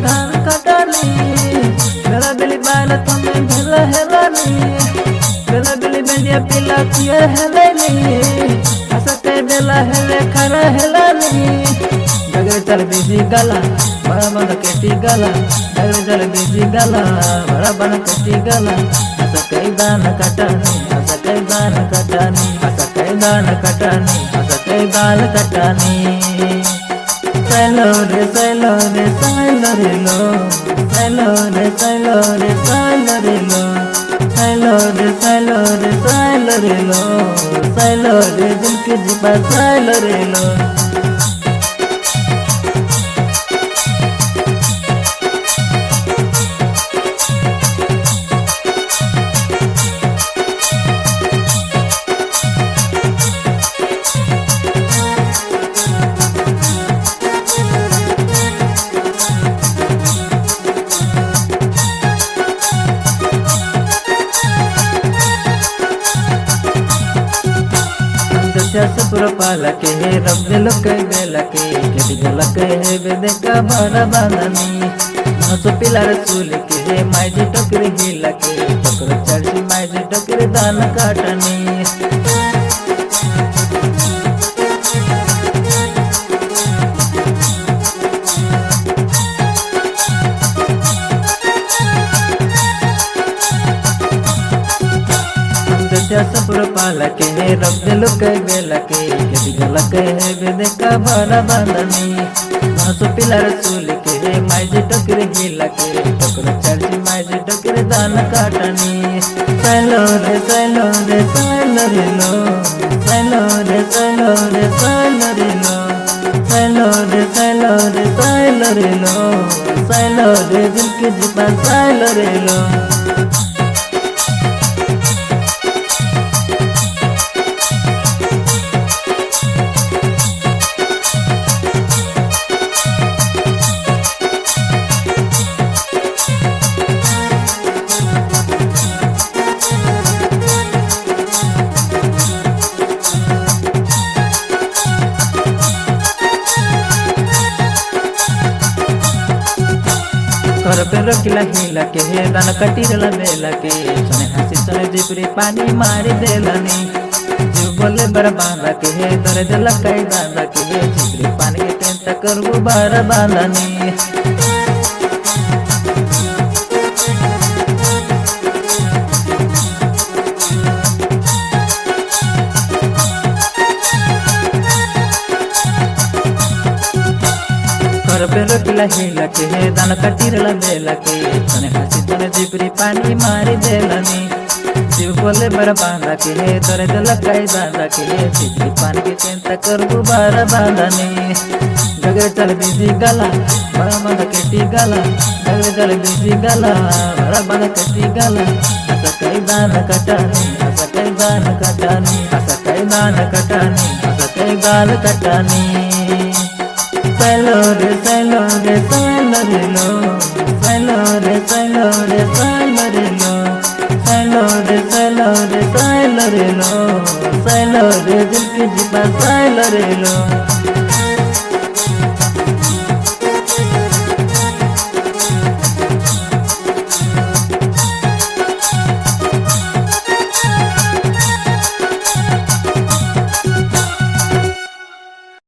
धान कटानी बेला बेली बाल तुम्हें भेला हेलानी बेला बेली बेंडिया पिला पियर हेलेनी हसते बेला हेले खरा हेलानी जगरे चल बिजी गला बड़ा बन केटी गला जगरे चल बिजी गला बड़ा बन केटी गला हसते दान कटानी हसते दान कटानी हसते दान कटानी हसते दान कटानी सैलो रे सैलो रे सैलो रे लो सैलो रे सैलो रे सैलो रे लो सैलो रे सैलो रे सैलो रे लो सैलो रे दिल के जीपा सैलो रे लो सपुर पालके रब दिल कई बेलके केटी गलके है बेदका बड़ा बांधनी नसो पिलार सूल के माइजी टोकरी हिलके टोकर चढ़ी माइजी टोकरी दान काटनी सपुर पालके रब दिल कई बेलके केटी गलके है बेदका बड़ा बांधनी नसो पिलार सूल के माइजी टोकरी हिलके टोकर चढ़ी माइजी टोकरी दान काटनी सैलो रे सैलो रे सैलो रे लो सैलो रे सैलो रे सैलो रे लो सैलो रे सैलो रे सैलो रे लो सैलो रे दिल के जीपा सैलो रे लो घर पे रखिला हिला के दान कटीरला बेला के सने हंसी सने जिपरी पानी मारी देलानी जीव बोले बर बांधा के दर दिल कई दादा के जिपरी पानी के टेंट करबू बर बांधानी घर पे रखिला हिला के दान कटीरला बेला के तने हंसी तने जिपरी पानी मारी देलानी जीव बोले बर बांधा के तोरे दिल कई दादा के जिपरी पानी के चिंता करबू बार बांधानी जगरे चल बिजी गला बड़ा बंद केटी गला जगरे चल बिजी गला बड़ा बंद केटी गला हंस कई दान कटानी हंस कई दान कटानी हंस कई दान कटानी हंस कई दान कटानी सैलो रे सैलो रे सैलो रे लो सैलो रे सैलो रे सैलो रे लो सैलो रे सैलो रे सैलो रे लो सैलो रे दिल के जीपा सैलो रे लो।